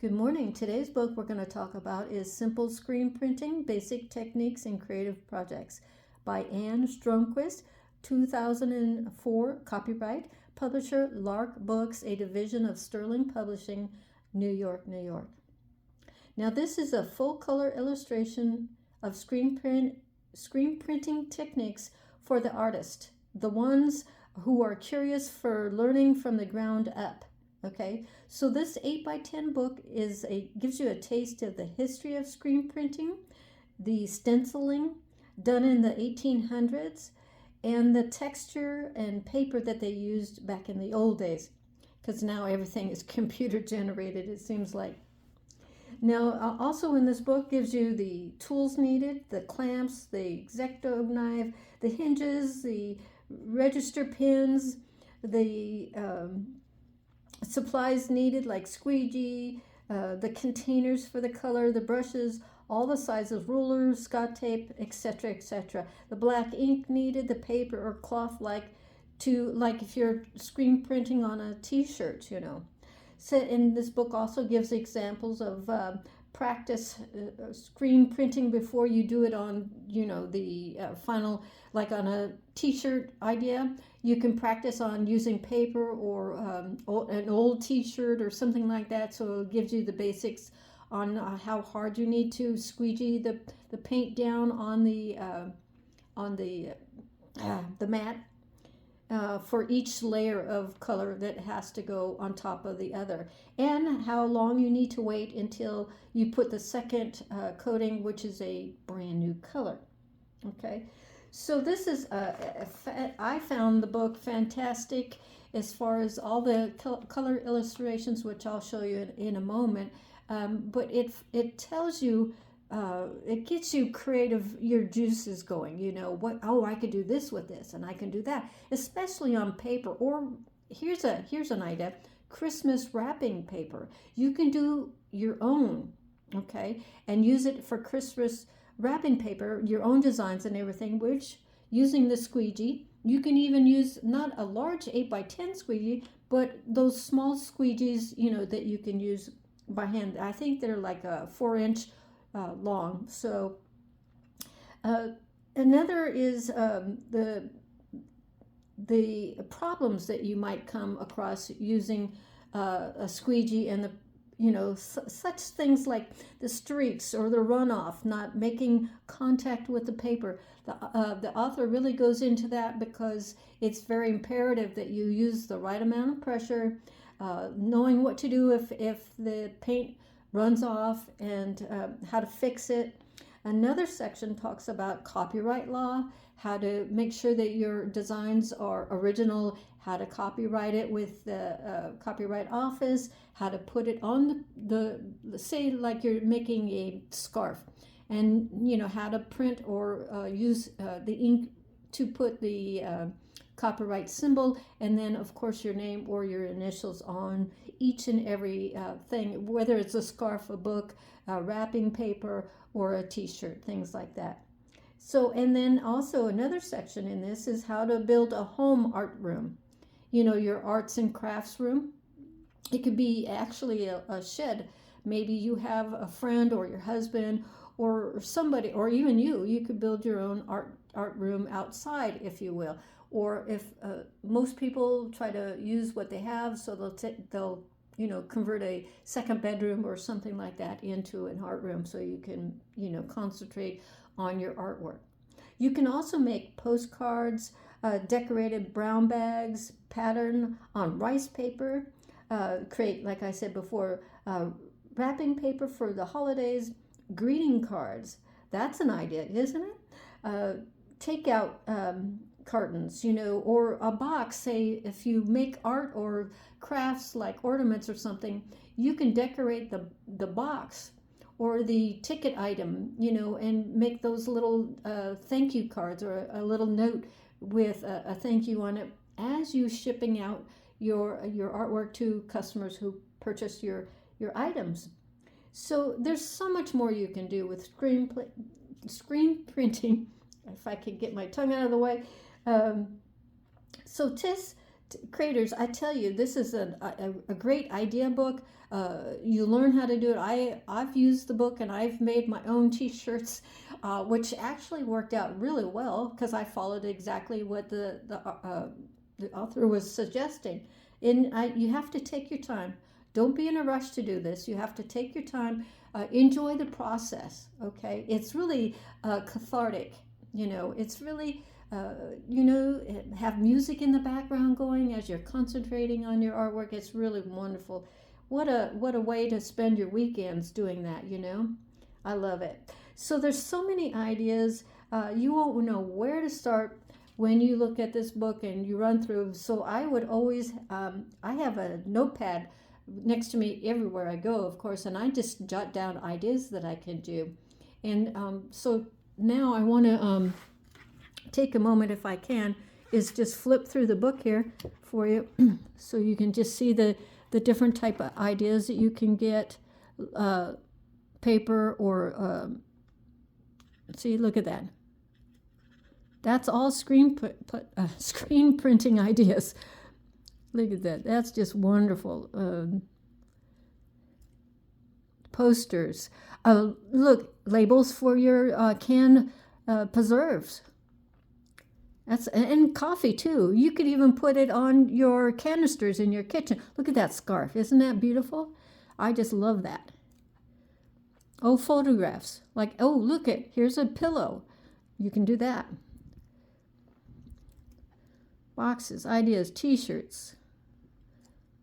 Good morning. Today's book we're going to talk about is Simple Screenprinting, Basic Techniques in Creative Projects by Anne Stromquist, 2004, copyright, publisher Lark Books, a division of Sterling Publishing, New York, New York. Now this is a full-color illustration of screen printing techniques for the artist, the ones who are curious for learning from the ground up. Okay, so this 8x10 book gives you a taste of the history of screen printing, the stenciling done in the 1800s, and the texture and paper that they used back in the old days, because now everything is computer generated, it seems like. Now, also in this book gives you the tools needed, the clamps, the X-Acto knife, the hinges, the register pins, the supplies needed like squeegee, the containers for the color, the brushes, all the sizes, rulers, scotch tape, etc., etc. The black ink needed, the paper or cloth like if you're screen printing on a t-shirt, So, and this book also gives examples of practice screen printing before you do it on, the final, like on a t-shirt idea. You can practice on using paper or an old t-shirt or something like that. So it gives you the basics on how hard you need to squeegee the paint down on the mat. For each layer of color that has to go on top of the other, and how long you need to wait until you put the second coating, which is a brand new color. Okay, so this is I found the book fantastic as far as all the color illustrations, which I'll show you in a moment, but it tells you it gets you creative, your juices going, I could do this with this and I can do that, especially on paper. Or here's an idea: Christmas wrapping paper. You can do your own, okay, and use it for Christmas wrapping paper, your own designs and everything, which using the squeegee, you can even use not a large 8x10 squeegee, but those small squeegees, that you can use by hand. I think they're like a 4-inch long. So another is the problems that you might come across using a squeegee, and such things like the streaks or the runoff, not making contact with the paper. The author really goes into that because it's very imperative that you use the right amount of pressure, knowing what to do if the paint runs off, and how to fix it. Another section talks about copyright law, how to make sure that your designs are original, how to copyright it with the Copyright Office, how to put it on the say like you're making a scarf, and how to print or use the ink to put the copyright symbol, and then of course your name or your initials on each and every thing, whether it's a scarf, a book, wrapping paper, or a t-shirt, things like that. So, and then also another section in this is how to build a home art room, your arts and crafts room. It could be actually a shed. Maybe you have a friend or your husband or somebody, or even you could build your own art room outside, if you will. Or if most people try to use what they have, so they'll convert a second bedroom or something like that into an art room, so you can concentrate on your artwork. You can also make postcards, decorated brown bags, pattern on rice paper, create, like I said before, wrapping paper for the holidays, greeting cards. That's an idea, isn't it? Take out cartons, or a box. Say if you make art or crafts like ornaments or something, you can decorate the box or the ticket item, and make those little thank you cards, or a little note with a thank you on it as you shipping out your artwork to customers who purchase your items. So there's so much more you can do with screen printing, if I could get my tongue out of the way. So creators, I tell you, this is a great idea book. You learn how to do it. I've used the book and I've made my own t-shirts, which actually worked out really well because I followed exactly what the author was suggesting. You have to take your time. Don't be in a rush to do this. You have to take your time. Enjoy the process, okay? It's really cathartic, It's really, have music in the background going as you're concentrating on your artwork. It's really wonderful. What a way to spend your weekends doing that, I love it. So there's so many ideas. You won't know where to start when you look at this book and you run through. So I would always, I have a notepad next to me everywhere I go, of course, and I just jot down ideas that I can do. And so now I want to take a moment, if I can, is just flip through the book here for you so you can just see the different type of ideas that you can get, paper or see, look at that. That's all screen printing ideas. Look at that. That's just wonderful. Posters. Look, labels for your canned preserves. And coffee too. You could even put it on your canisters in your kitchen. Look at that scarf. Isn't that beautiful? I just love that. Oh, photographs. Like, oh, look at, here's a pillow. You can do that. Boxes, ideas, t-shirts.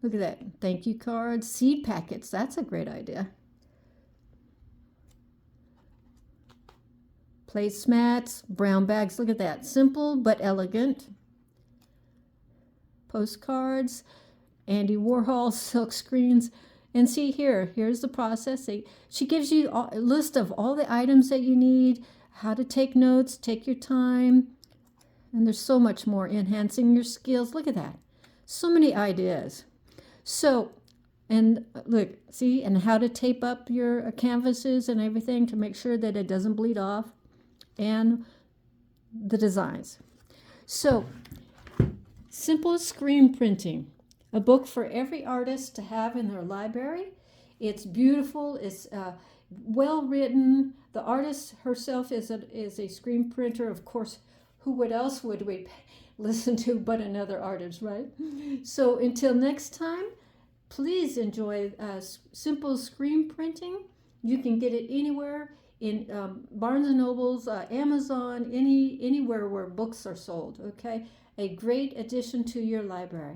Look at that. Thank you cards, seed packets. That's a great idea. Placemats, brown bags. Look at that. Simple but elegant. Postcards, Andy Warhol silk screens. And see here, here's the process. She gives you a list of all the items that you need, how to take notes, take your time. And there's so much more. Enhancing your skills. Look at that. So many ideas. So, and look, see, and how to tape up your canvases and everything to make sure that it doesn't bleed off. And the designs. So, Simple Screenprinting, a book for every artist to have in their library. It's beautiful. It's well written. The artist herself is a screen printer, of course. Who else would we listen to but another artist, right? So until next time, please enjoy Simple Screen Printing. You can get it anywhere in Barnes & Noble's, Amazon, anywhere where books are sold, okay? A great addition to your library.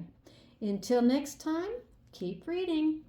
Until next time, keep reading.